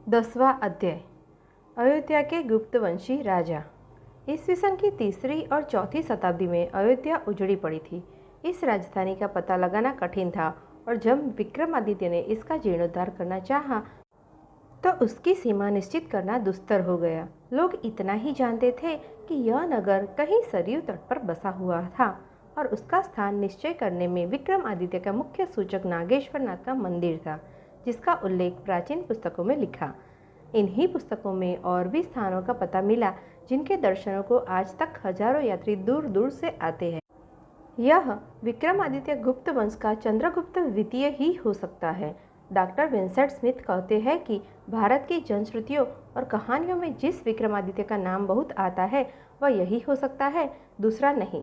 10वां अध्याय अयोध्या के गुप्तवंशी राजा। ईस्वी सन की 3री और 4थी शताब्दी में अयोध्या उजड़ी पड़ी थी। इस राजधानी का पता लगाना कठिन था और जब विक्रमादित्य ने इसका जीर्णोद्धार करना चाहा तो उसकी सीमा निश्चित करना दुस्तर हो गया। लोग इतना ही जानते थे कि यह नगर कहीं सरयू तट पर बसा हुआ था और उसका स्थान निश्चय करने में विक्रमादित्य का मुख्य सूचक नागेश्वर नाथ का मंदिर था, जिसका उल्लेख प्राचीन पुस्तकों में लिखा। इन्हीं पुस्तकों में और भी स्थानों का पता मिला जिनके दर्शनों को आज तक हजारों यात्री दूर दूर से आते हैं। यह विक्रमादित्य गुप्त वंश का चंद्रगुप्त द्वितीय ही हो सकता है। डॉक्टर विंसेंट स्मिथ कहते हैं कि भारत की जनश्रुतियों और कहानियों में जिस विक्रमादित्य का नाम बहुत आता है वह यही हो सकता है, दूसरा नहीं।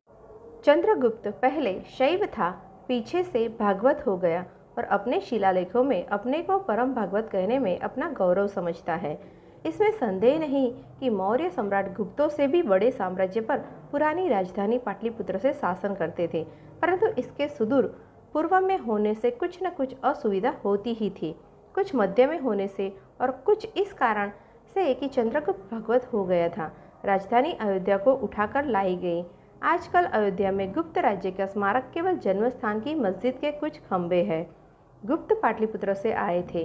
चंद्रगुप्त पहले शैव था, पीछे से भागवत हो गया और अपने शिलालेखों में अपने को परम भागवत कहने में अपना गौरव समझता है। इसमें संदेह नहीं कि मौर्य सम्राट गुप्तों से भी बड़े साम्राज्य पर पुरानी राजधानी पाटलिपुत्र से शासन करते थे, परंतु इसके सुदूर पूर्व में होने से कुछ न कुछ असुविधा होती ही थी, कुछ मध्य में होने से और कुछ इस कारण से कि चंद्रगुप्त भगवत हो गया था। राजधानी अयोध्या को उठाकर लाई गई। आजकल अयोध्या में गुप्त राज्य का स्मारक केवल जन्म स्थान की मस्जिद के कुछ खंभे हैं। गुप्त पाटलिपुत्र से आए थे।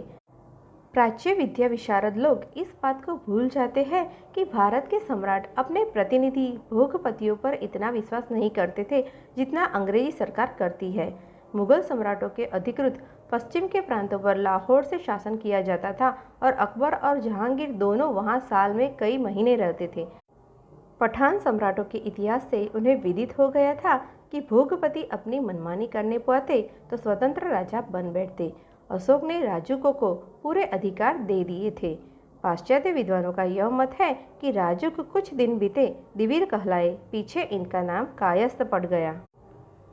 प्राच्य विद्या विशारद लोग इस बात को भूल जाते हैं कि भारत के सम्राट अपने प्रतिनिधि भोगपतियों पर इतना विश्वास नहीं करते थे जितना अंग्रेजी सरकार करती है। मुगल सम्राटों के अधिकृत पश्चिम के प्रांतों पर लाहौर से शासन किया जाता था और अकबर और जहांगीर दोनों वहां साल में कई महीने रहते थे। पठान सम्राटों के इतिहास से उन्हें विदित हो गया था कि भोगपति अपनी मनमानी करने पाते तो स्वतंत्र राजा बन बैठते। अशोक ने राजुकों को पूरे अधिकार दे दिए थे। पाश्चात्य विद्वानों का यह मत है कि राजुक कुछ दिन बीते दिवीर कहलाए, पीछे इनका नाम कायस्थ पड़ गया।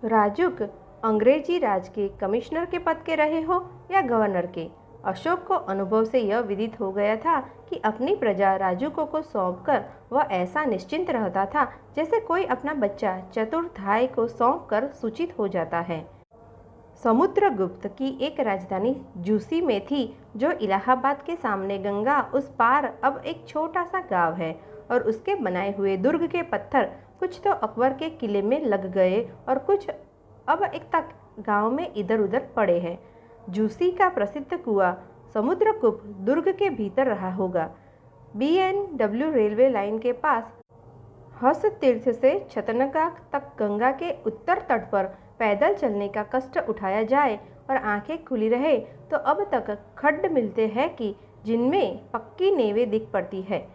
राजुक अंग्रेजी राज के कमिश्नर के पद के रहे हो या गवर्नर के, अशोक को अनुभव से यह विदित हो गया था कि अपनी प्रजा राजुकों को सौंपकर वह ऐसा निश्चिंत रहता था जैसे कोई अपना बच्चा चतुर्थाय को सौंपकर सूचित हो जाता है। समुद्रगुप्त की एक राजधानी जूसी में थी, जो इलाहाबाद के सामने गंगा उस पार अब एक छोटा सा गांव है और उसके बनाए हुए दुर्ग के पत्थर कुछ तो अकबर के किले में लग गए और कुछ अब एक तक गांव में इधर उधर पड़े हैं। जूसी का प्रसिद्ध कुआं समुद्रकूप दुर्ग के भीतर रहा होगा। BNW रेलवे लाइन के पास हस तीर्थ से छतनगा तक गंगा के उत्तर तट पर पैदल चलने का कष्ट उठाया जाए और आंखें खुली रहे तो अब तक खड्ड मिलते हैं कि जिनमें पक्की नेवें दिख पड़ती है।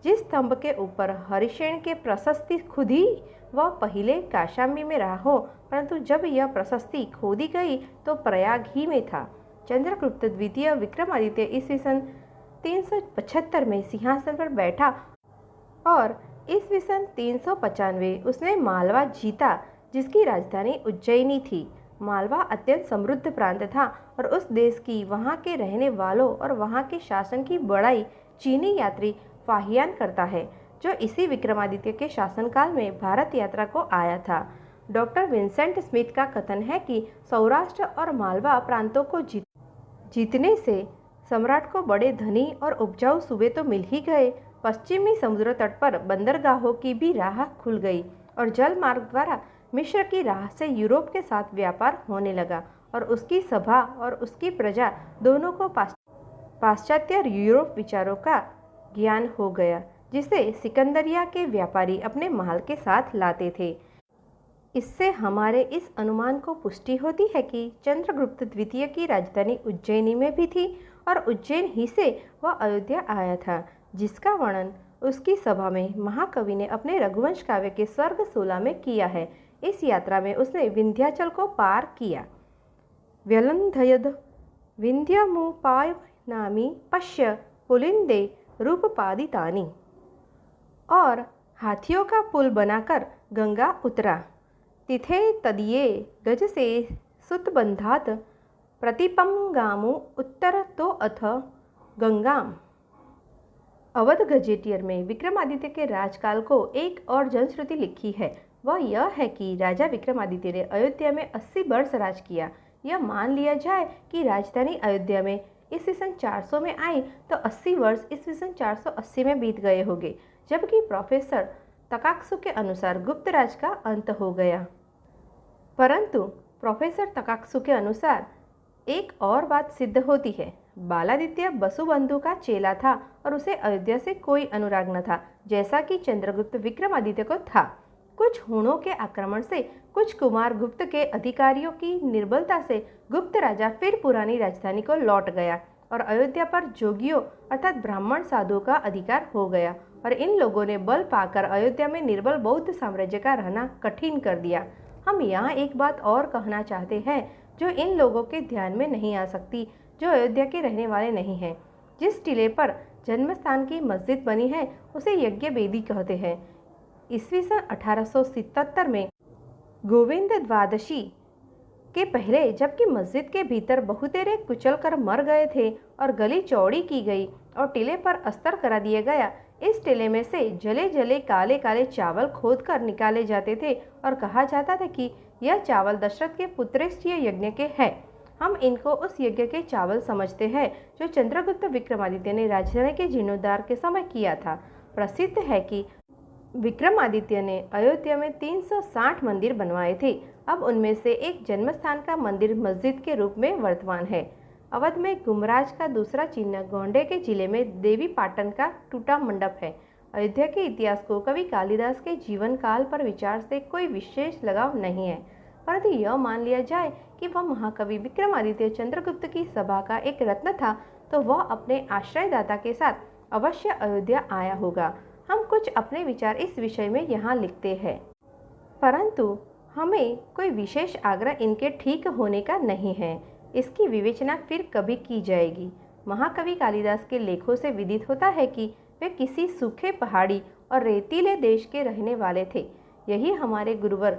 जिस स्तंभ के ऊपर हरिशेन के प्रशस्ति खुदी वह पहले काशाम्बी में रहा हो, परंतु जब यह प्रशस्ति खोदी गई तो प्रयाग ही में था। चंद्रगुप्त द्वितीय विक्रमादित्य ईस्वी सन 375 में सिंहासन पर बैठा और ईस्वी सन 395 उसने मालवा जीता, जिसकी राजधानी उज्जैनी थी। मालवा अत्यंत समृद्ध प्रांत था और उस देश की, वहाँ के रहने वालों और वहाँ के शासन की बड़ाई चीनी यात्री फाहियान करता है, जो इसी विक्रमादित्य के शासनकाल में भारत यात्रा को आया था। डॉक्टर विंसेंट स्मिथ का कथन है कि सौराष्ट्र और मालवा प्रांतों को जीतने से सम्राट को बड़े धनी और उपजाऊ सूबे तो मिल ही गए, पश्चिमी समुद्र तट पर बंदरगाहों की भी राह खुल गई और जल मार्ग द्वारा मिस्र की राह से यूरोप के साथ व्यापार होने लगा और उसकी सभा और उसकी प्रजा दोनों को पाश्चात्य यूरोप विचारों का ज्ञान हो गया, जिसे सिकंदरिया के व्यापारी अपने महल के साथ लाते थे। इससे हमारे इस अनुमान को पुष्टि होती है कि चंद्रगुप्त द्वितीय की राजधानी उज्जैनी में भी थी और उज्जैन ही से वह अयोध्या आया था, जिसका वर्णन उसकी सभा में महाकवि ने अपने रघुवंश काव्य के स्वर्ग शोला में किया है। इस यात्रा में उसने विंध्याचल को पार किया। व्यलंधयद विंध्यमुपायनामी पश्य पुलिंदे रूपपादितानि, और हाथियों का पुल बनाकर गंगा उतरा। तिथे तदीये गज से सुतबंधात प्रतिपंगामु उत्तर तो अथ गंगाम। अवध गजेटियर में विक्रमादित्य के राजकाल को एक और जनश्रुति लिखी है। वह यह है कि राजा विक्रमादित्य ने अयोध्या में 80 वर्ष राज किया। यह मान लिया जाए कि राजधानी अयोध्या में ईस्वी सन 400 में आई तो 80 वर्ष ईस्वी सन 480 में बीत गए होंगे, जबकि प्रोफेसर तकाक्सु के अनुसार गुप्त राज का अंत हो गया। परंतु प्रोफेसर तकाक्सु के अनुसार एक और बात सिद्ध होती है। बालादित्य वसुबंधु का चेला था और उसे अयोध्या से कोई अनुराग न था, जैसा कि चंद्रगुप्त विक्रमादित्य को था। कुछ हूणों के आक्रमण से, कुछ कुमार गुप्त के अधिकारियों की निर्बलता से गुप्त राजा फिर पुरानी राजधानी को लौट गया और अयोध्या पर जोगियों अर्थात ब्राह्मण साधुओं का अधिकार हो गया और इन लोगों ने बल पाकर अयोध्या में निर्बल बौद्ध साम्राज्य का रहना कठिन कर दिया। हम यहाँ एक बात और कहना चाहते हैं जो इन लोगों के ध्यान में नहीं आ सकती, जो अयोध्या के रहने वाले नहीं हैं। जिस टीले पर जन्मस्थान की मस्जिद बनी है उसे यज्ञ वेदी कहते हैं। ईस्वी सन 1877 में गोविंद द्वादशी के पहले, जबकि मस्जिद के भीतर बहुतेरे कुचल कर मर गए थे और गली चौड़ी की गई और टीले पर अस्तर करा दिया गया, इस टीले में से जले जले काले काले चावल खोद कर निकाले जाते थे और कहा जाता था कि यह चावल दशरथ के पुत्रेष्ठीय यज्ञ के हैं। हम इनको उस यज्ञ के चावल समझते हैं जो चंद्रगुप्त विक्रमादित्य ने राजधानी के जीर्णोद्धार के समय किया था। प्रसिद्ध है कि विक्रमादित्य ने अयोध्या में 360 मंदिर बनवाए थे। अब उनमें से एक जन्मस्थान का मंदिर मस्जिद के रूप में वर्तमान है। अवध में गुमराज का दूसरा चिन्ह गोंडे के जिले में देवी पाटन का टूटा मंडप है। अयोध्या के इतिहास को कवि कालिदास के जीवन काल पर विचार से कोई विशेष लगाव नहीं है, परंतु यह मान लिया जाए कि वह महाकवि विक्रमादित्य चंद्रगुप्त की सभा का एक रत्न था तो वह अपने आश्रयदाता के साथ अवश्य अयोध्या आया होगा। हम कुछ अपने विचार इस विषय में यहाँ लिखते हैं, परंतु हमें कोई विशेष आग्रह इनके ठीक होने का नहीं है। इसकी विवेचना फिर कभी की जाएगी। महाकवि कालिदास के लेखों से विदित होता है कि वे किसी सूखे पहाड़ी और रेतीले देश के रहने वाले थे। यही हमारे गुरुवर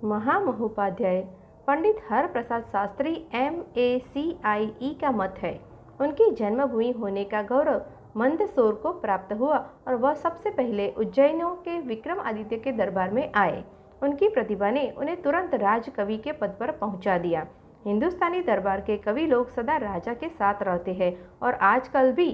महामहोपाध्याय पंडित हरप्रसाद शास्त्री MACIE का मत है। उनकी जन्मभूमि होने का गौरव मंदसौर को प्राप्त हुआ और वह सबसे पहले उज्जैनियों के विक्रमादित्य के दरबार में आए। उनकी प्रतिभा ने उन्हें तुरंत राजकवि के पद पर पहुंचा दिया। हिंदुस्तानी दरबार के कवि लोग सदा राजा के साथ रहते हैं और आजकल भी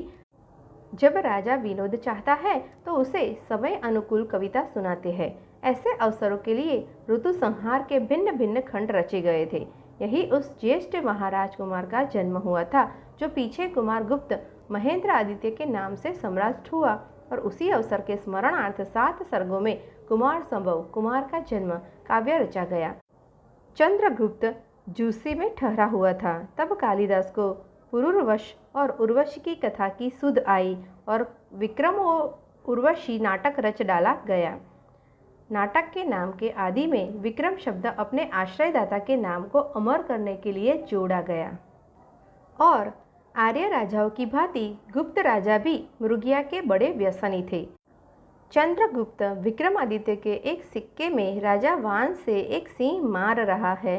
जब राजा विनोद चाहता है तो उसे समय अनुकूल कविता सुनाते हैं। ऐसे अवसरों के लिए ऋतु संहार के भिन्न भिन्न खंड रचे गए थे। यही उस ज्येष्ठ महाराज कुमार का जन्म हुआ था जो पीछे कुमार गुप्त महेंद्र आदित्य के नाम से सम्राट हुआ और उसी अवसर के स्मरणार्थ 7 सर्गों में कुमार संभव कुमार का जन्म काव्य रचा गया। चंद्रगुप्त जूसी में ठहरा हुआ था, तब कालिदास को पुरूरवश और उर्वशी की कथा की सुध आई और विक्रम उर्वशी नाटक रच डाला गया। नाटक के नाम के आदि में विक्रम शब्द अपने आश्रयदाता के नाम को अमर करने के लिए जोड़ा गया और आर्य राजाओं की भांति गुप्त राजा भी मृगिया के बड़े व्यसनी थे। चंद्रगुप्त विक्रमादित्य के एक सिक्के में राजा वान से एक सिंह मार रहा है।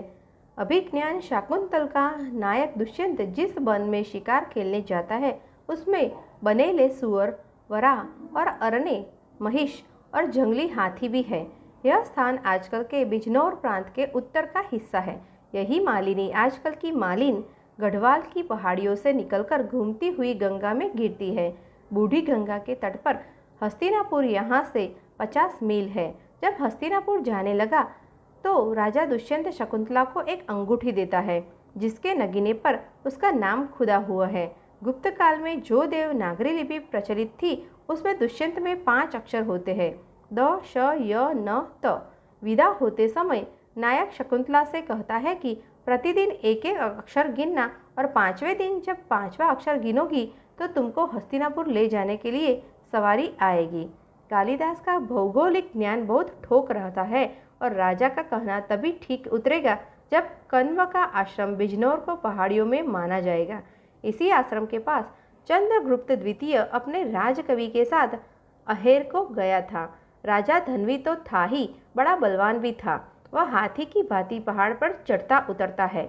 अभिज्ञान शाकुंतल का नायक दुष्यंत जिस वन में शिकार खेलने जाता है उसमें बनेले सुअर, वराह और अरने, महिष और जंगली हाथी भी है। यह स्थान आजकल के बिजनौर प्रांत के उत्तर का हिस्सा है। यही मालिनी आजकल की मालिन गढ़वाल की पहाड़ियों से निकलकर घूमती हुई गंगा में गिरती है। बूढ़ी गंगा के तट पर हस्तिनापुर यहाँ से 50 मील है। जब हस्तिनापुर जाने लगा तो राजा दुष्यंत शकुंतला को एक अंगूठी देता है जिसके नगीने पर उसका नाम खुदा हुआ है। गुप्त काल में जो देवनागरी लिपि प्रचलित थी उसमें दुष्यंत में 5 अक्षर होते हैं, द, श, य, न, त। विदा होते समय नायक शकुंतला से कहता है कि प्रतिदिन एक एक अक्षर गिनना और 5वें दिन जब 5वां अक्षर गिनोगी तो तुमको हस्तिनापुर ले जाने के लिए सवारी आएगी। कालिदास का भौगोलिक ज्ञान बहुत ठोक रहता है और राजा का कहना तभी ठीक उतरेगा जब कण्व का आश्रम बिजनौर को पहाड़ियों में माना जाएगा। इसी आश्रम के पास चंद्रगुप्त द्वितीय अपने राजकवि के साथ अहेर को गया था। राजा धनवी तो था ही, बड़ा बलवान भी था। वह हाथी की भांति पहाड़ पर चढ़ता उतरता है।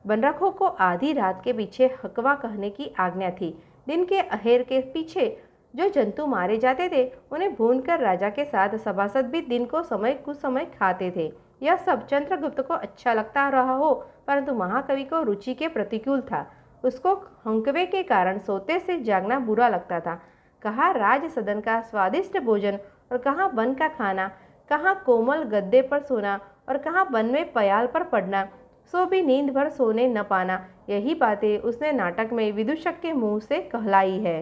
बनरखों को आधी रात के पीछे हकवा कहने की आज्ञा थी। दिन के अहेर के पीछे जो जंतु मारे जाते थे उन्हें भूनकर राजा के साथ सभासद भी दिन को कुछ समय खाते थे। यह सब चंद्रगुप्त को अच्छा लगता रहा हो, परंतु महाकवि को रुचि के प्रतिकूल था। उसको हंकवे के कारण सोते से जागना बुरा लगता था। कहाँ राज सदन का स्वादिष्ट भोजन और कहाँ वन का खाना, कहाँ कोमल गद्दे पर सोना और कहाँ वन में पयाल पर पड़ना, सो भी नींद भर सोने न पाना, यही बातें उसने नाटक में विदूषक के मुंह से कहलाई है।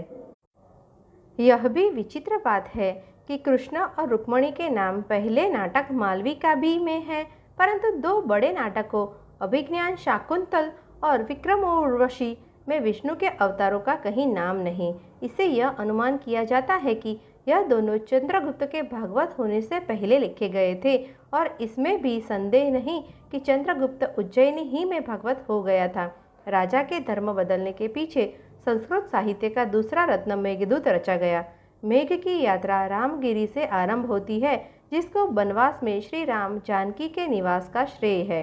यह भी विचित्र बात है कि कृष्ण और रुक्मणी के नाम पहले नाटक मालविकाभी में है, परंतु दो बड़े नाटकों अभिज्ञान शाकुंतल और विक्रम उर्वशी में विष्णु के अवतारों का कहीं नाम नहीं। इससे यह अनुमान किया जाता है कि यह दोनों चंद्रगुप्त के भागवत होने से पहले लिखे गए थे, और इसमें भी संदेह नहीं कि चंद्रगुप्त उज्जैनी ही में भागवत हो गया था। राजा के धर्म बदलने के पीछे संस्कृत साहित्य का दूसरा रत्न मेघदूत रचा गया। मेघ की यात्रा रामगिरी से आरंभ होती है, जिसको वनवास में श्री राम जानकी के निवास का श्रेय है।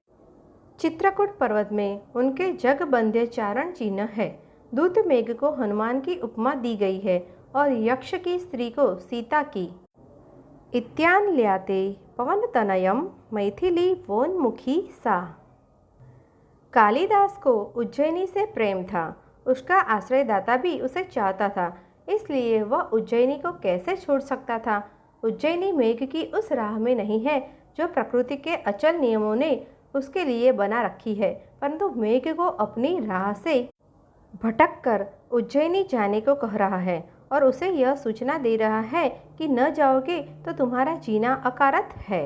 चित्रकूट पर्वत में उनके जगबंध्य चारण चिन्ह है। दूत मेघ को हनुमान की उपमा दी गई है और यक्ष की स्त्री को सीता की। इत्यान ल्याते पवन तनयम मैथिली वोन्मुखी सा। कालिदास को उज्जैनी से प्रेम था। उसका आश्रयदाता भी उसे चाहता था, इसलिए वह उज्जैनी को कैसे छोड़ सकता था। उज्जैनी मेघ की उस राह में नहीं है जो प्रकृति के अचल नियमों ने उसके लिए बना रखी है, परंतु मेघ को अपनी राह से भटक कर उज्जैनी जाने को कह रहा है और उसे यह सूचना दे रहा है कि न जाओगे तो तुम्हारा जीना अकारत है।